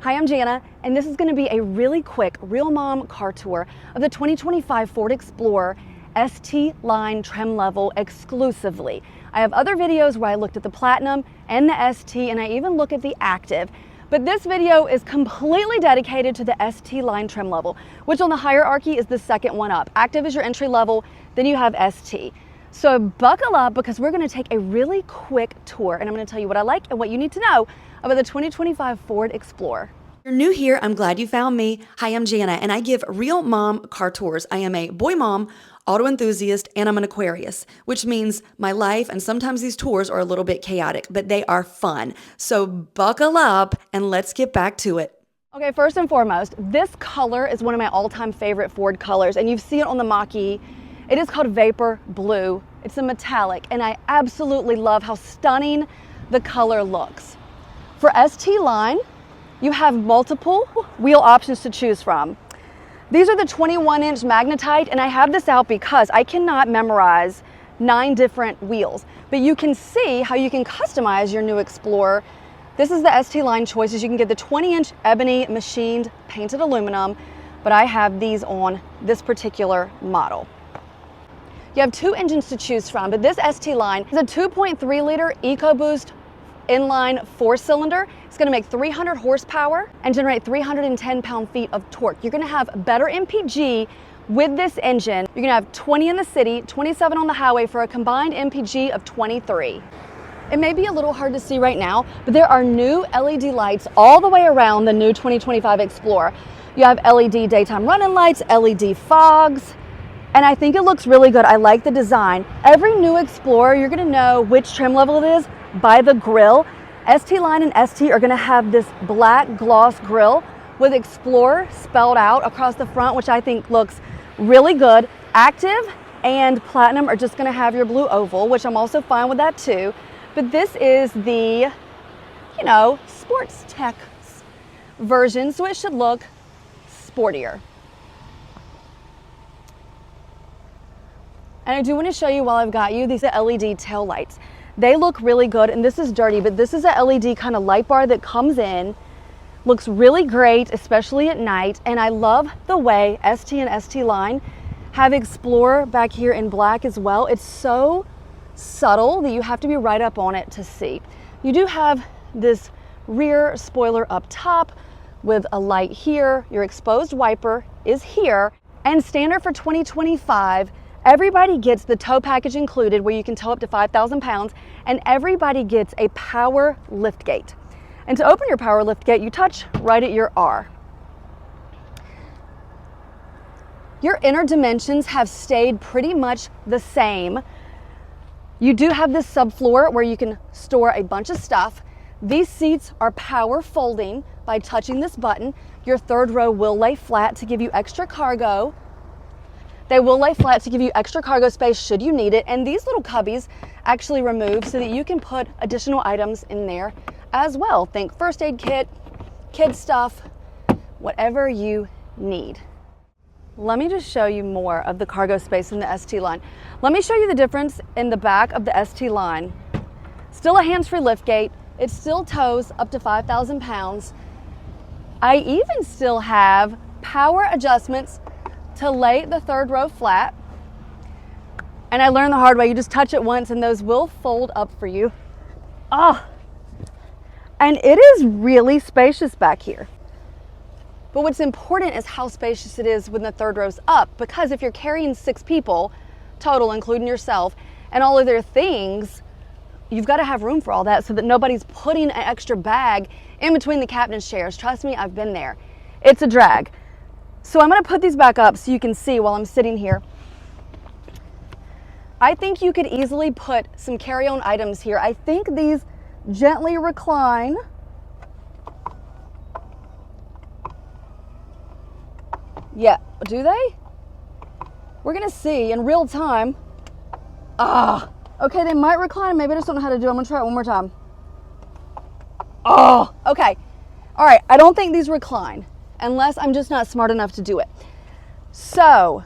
Hi, I'm Jana, and this is going to be a really quick Real Mom car tour of the 2025 Ford Explorer ST line trim level exclusively. I have other videos where I looked at the Platinum and the ST, and I even look at the Activ. But this video is completely dedicated to the ST line trim level, which on the hierarchy is the second one up. Activ is your entry level, then you have ST. So buckle up because we're going to take a really quick tour, and I'm going to tell you what I like and what you need to know about the 2025 Ford Explorer. If you're new here, I'm glad you found me. Hi, I'm Jana, and I give Real Mom car tours. I am a boy mom, auto enthusiast, and I'm an Aquarius, which means my life and sometimes these tours are a little bit chaotic, but they are fun. So buckle up and let's get back to it. Okay, first and foremost, this color is one of my all-time favorite Ford colors, and you've seen it on the Mach-E. It is called Vapor Blue. It's a metallic, and I absolutely love how stunning the color looks. For ST line, you have multiple wheel options to choose from. These are the 21-inch magnetite, and I have this out because I cannot memorize 9 different wheels. But you can see how you can customize your new Explorer. This is the ST line choices. You can get the 20-inch ebony machined painted aluminum, but I have these on this particular model. You have 2 engines to choose from, but this ST line is a 2.3-liter EcoBoost inline 4-cylinder. It's going to make 300 horsepower and generate 310 pound-feet of torque. You're going to have better MPG with this engine. You're going to have 20 in the city, 27 on the highway for a combined MPG of 23. It may be a little hard to see right now, but there are new LED lights all the way around the new 2025 Explorer. You have LED daytime running lights, LED fogs, and I think it looks really good. I like the design. Every new Explorer, you're going to know which trim level it is by the grille. ST line and ST are going to have this black gloss grille with Explorer spelled out across the front, which I think looks really good. Activ and Platinum are just going to have your blue oval, which I'm also fine with that too. But this is the, sports tech version, so it should look sportier. And I do want to show you while I've got you, these are LED tail lights. They look really good, and this is dirty, but this is a LED kind of light bar that comes in. Looks really great, especially at night, and I love the way ST and ST line have Explorer back here in black as well. It's so subtle that you have to be right up on it to see. You do have this rear spoiler up top with a light here. Your exposed wiper is here, and standard for 2025, everybody gets the tow package included where you can tow up to 5,000 pounds, and everybody gets a power lift gate. And to open your power lift gate, you touch right at your R. Your inner dimensions have stayed pretty much the same. You do have this subfloor where you can store a bunch of stuff. These seats are power folding by touching this button. Your third row will lay flat to give you extra cargo. They will lay flat to give you extra cargo space should you need it, and these little cubbies actually remove so that you can put additional items in there as well. Think first aid kit, kid stuff, whatever you need. Let me just show you more of the cargo space in the ST line. Let me show you the difference in the back of the ST line. Still a hands-free lift gate. It still tows up to 5,000 pounds. I even still have power adjustments to lay the third row flat. And I learned the hard way, you just touch it once and those will fold up for you. Oh, and it is really spacious back here. But what's important is how spacious it is when the third row's up, because if you're carrying 6 people total, including yourself, and all of their things, you've got to have room for all that so that nobody's putting an extra bag in between the captain's chairs. Trust me, I've been there. It's a drag. So I'm going to put these back up so you can see while I'm sitting here. I think you could easily put some carry-on items here. I think these gently recline. Yeah, do they? We're going to see in real time. Okay, they might recline. Maybe I just don't know how to do it. I'm going to try it one more time. Okay. All right, I don't think these recline, unless I'm just not smart enough to do it. So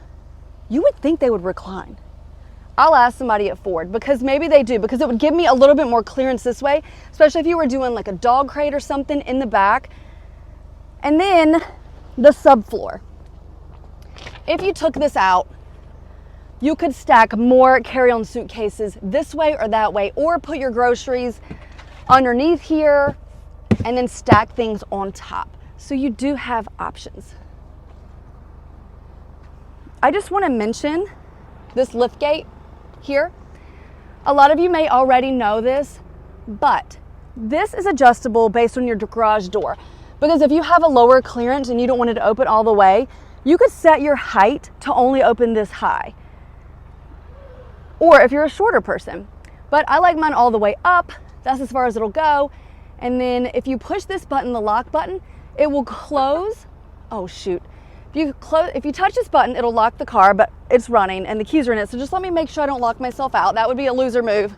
you would think they would recline. I'll ask somebody at Ford, because maybe they do, because it would give me a little bit more clearance this way, especially if you were doing like a dog crate or something in the back. And then the subfloor. If you took this out, you could stack more carry-on suitcases this way or that way, or put your groceries underneath here and then stack things on top. So you do have options. I just want to mention this lift gate here. A lot of you may already know this, but this is adjustable based on your garage door. Because if you have a lower clearance and you don't want it to open all the way, you could set your height to only open this high. Or if you're a shorter person. But I like mine all the way up. That's as far as it'll go. And then if you push this button, the lock button, it will close. Oh shoot. If you touch this button, it'll lock the car, but it's running and the keys are in it. So just let me make sure I don't lock myself out. That would be a loser move.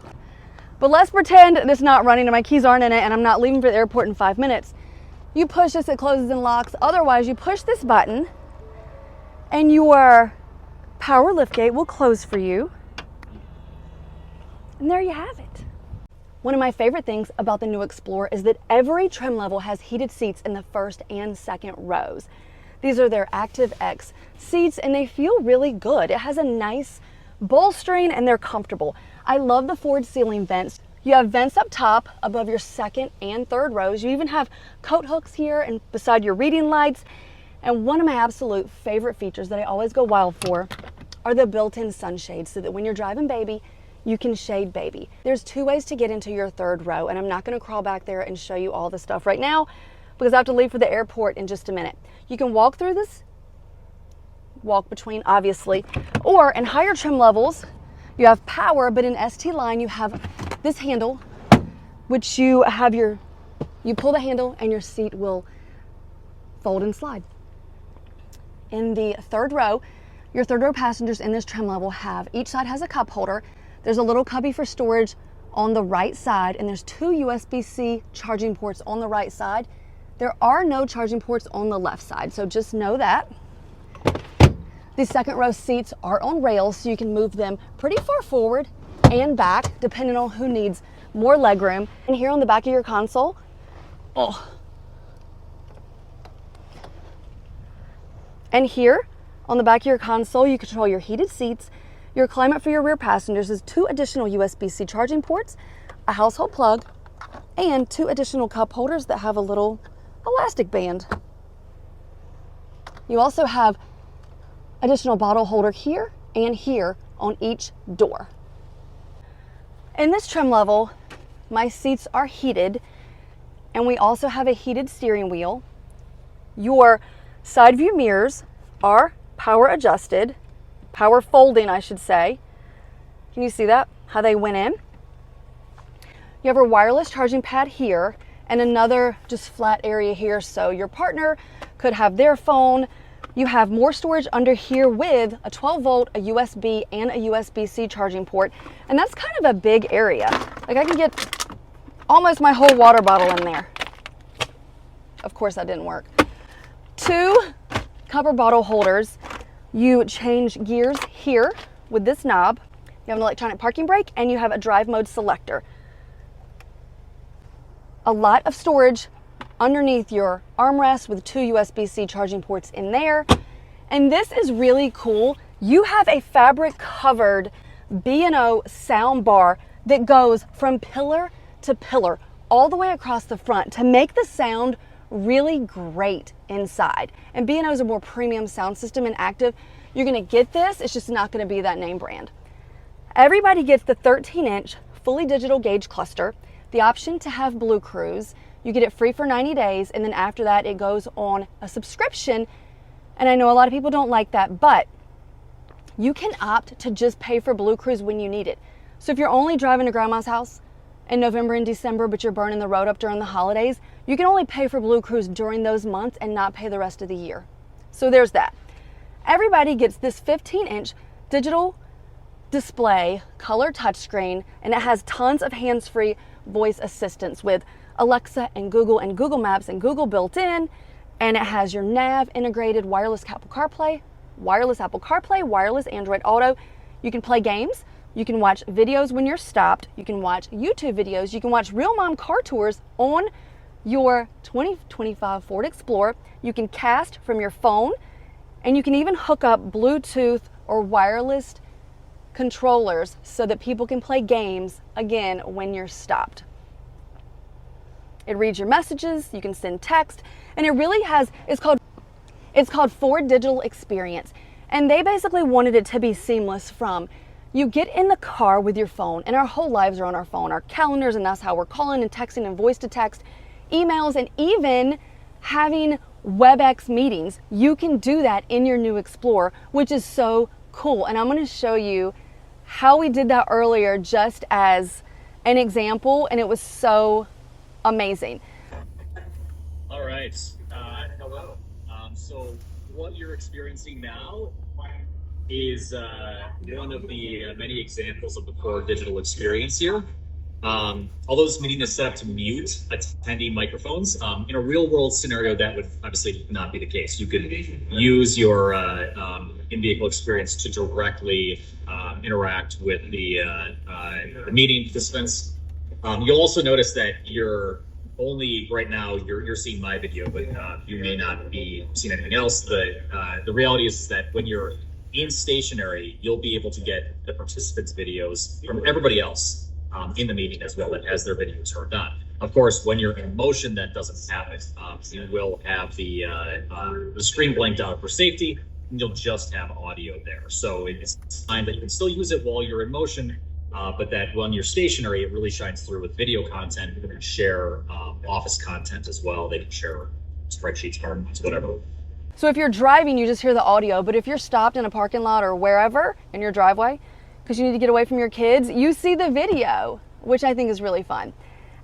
But let's pretend it's not running and my keys aren't in it and I'm not leaving for the airport in 5 minutes. You push this, it closes and locks. Otherwise, you push this button and your power liftgate will close for you. And there you have it. One of my favorite things about the new Explorer is that every trim level has heated seats in the first and second rows. These are their Activ X seats and they feel really good. It has a nice bolstering and they're comfortable. I love the forward ceiling vents. You have vents up top above your second and third rows. You even have coat hooks here and beside your reading lights. And one of my absolute favorite features that I always go wild for are the built-in sunshades so that when you're driving baby, you can shade baby. There's 2 ways to get into your third row and I'm not gonna crawl back there and show you all the stuff right now because I have to leave for the airport in just a minute. You can walk through this, walk between obviously, or in higher trim levels, you have power, but in ST line you have this handle, which you pull the handle and your seat will fold and slide. In the third row, your third row passengers in this trim level each side has a cup holder. There's a little cubby for storage on the right side, and there's 2 USB-C charging ports on the right side. There are no charging ports on the left side, so just know that. These second row seats are on rails, so you can move them pretty far forward and back, depending on who needs more legroom. And here on the back of your console, and here on the back of your console, you control your heated seats. Your climate for your rear passengers is 2 additional USB-C charging ports, a household plug, and 2 additional cup holders that have a little elastic band. You also have additional bottle holder here and here on each door. In this trim level, my seats are heated and we also have a heated steering wheel. Your side view mirrors are power adjusted, power folding I should say. Can you see that? How they went in? You have a wireless charging pad here and another just flat area here so your partner could have their phone. You have more storage under here with a 12 volt, a USB, and a USB-C charging port. And that's kind of a big area. Like I can get almost my whole water bottle in there. Of course that didn't work. 2 cover bottle holders. You change gears here with this knob. You have an electronic parking brake and you have a drive mode selector. A lot of storage underneath your armrest with 2 USB-C charging ports in there. And this is really cool. You have a fabric covered B&O sound bar that goes from pillar to pillar all the way across the front to make the sound really great inside. And B&O is a more premium sound system and Activ. You're gonna get this, it's just not gonna be that name brand. Everybody gets the 13-inch fully digital gauge cluster, the option to have Blue Cruise. You get it free for 90 days, and then after that it goes on a subscription. And I know a lot of people don't like that, but you can opt to just pay for Blue Cruise when you need it. So if you're only driving to grandma's house in November and December, but you're burning the road up during the holidays, you can only pay for Blue Cruise during those months and not pay the rest of the year. So there's that. Everybody gets this 15-inch digital display, color touchscreen, and it has tons of hands-free voice assistance with Alexa and Google Maps and Google built in, and it has your nav integrated wireless Apple CarPlay, wireless Android Auto. You can play games, you can watch videos when you're stopped, you can watch YouTube videos, you can watch Real Mom car tours on your 2025 Ford Explorer. You can cast from your phone, and you can even hook up Bluetooth or wireless controllers so that people can play games again when you're stopped. It reads your messages, you can send text, and it really has, it's called Ford Digital Experience. And they basically wanted it to be seamless from you get in the car with your phone, and our whole lives are on our phone, our calendars, and that's how we're calling and texting and voice to text, emails, and even having WebEx meetings. You can do that in your new Explorer, which is so cool. And I'm going to show you how we did that earlier just as an example, and it was so amazing. All right. Hello. So what you're experiencing now is one of the many examples of the core digital experience here. Although this meeting is set up to mute attendee microphones, in a real world scenario, that would obviously not be the case. You could use your in-vehicle experience to directly interact with the meeting participants. You'll also notice that you're only right now you're seeing my video, but you may not be seeing anything else. The reality is that when you're in stationary, you'll be able to get the participants' videos from everybody else in the meeting as well that has their videos turned on. Of course, when you're in motion, that doesn't happen. You will have the screen blanked out for safety, and you'll just have audio there. So it's fine that you can still use it while you're in motion, but that when you're stationary, it really shines through with video content. You can share office content as well. They can share spreadsheets, cards, whatever. So if you're driving, you just hear the audio, but if you're stopped in a parking lot or wherever in your driveway, because you need to get away from your kids, you see the video, which I think is really fun.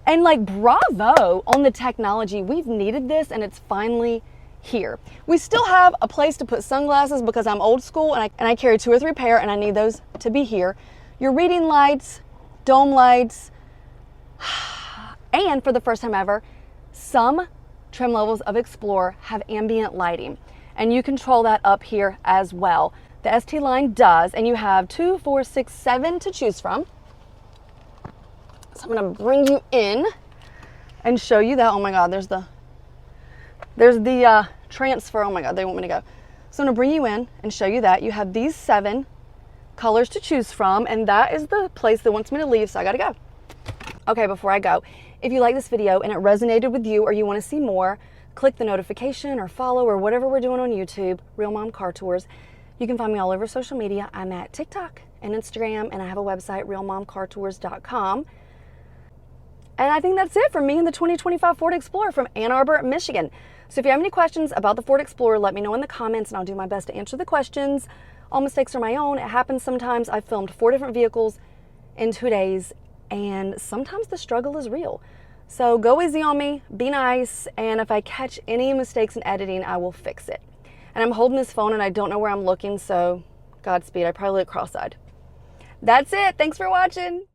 And like, bravo on the technology. We've needed this, and it's finally here. We still have a place to put sunglasses because I'm old school, and I carry 2 or 3 pair, and I need those to be here. Your reading lights, dome lights, and for the first time ever, some trim levels of Explorer have ambient lighting, and you control that up here as well. The ST line does, and you have 2, 4, 6, 7 to choose from. So I'm going to bring you in and show you that. Oh my God, there's the transfer. Oh my God, they want me to go. So I'm going to bring you in and show you that. You have these 7 colors to choose from, and that is the place that wants me to leave, so I got to go. Okay, before I go, if you like this video and it resonated with you or you want to see more, click the notification or follow or whatever we're doing on YouTube, Real Mom Car Tours. You can find me all over social media. I'm at TikTok and Instagram, and I have a website, realmomcartours.com. And I think that's it for me in the 2025 Ford Explorer from Ann Arbor, Michigan. So if you have any questions about the Ford Explorer, let me know in the comments, and I'll do my best to answer the questions. All mistakes are my own. It happens sometimes. I've filmed 4 different vehicles in 2 days, and sometimes the struggle is real. So go easy on me, be nice, and if I catch any mistakes in editing, I will fix it. And I'm holding this phone and I don't know where I'm looking, so Godspeed. I probably look cross-eyed. That's it. Thanks for watching.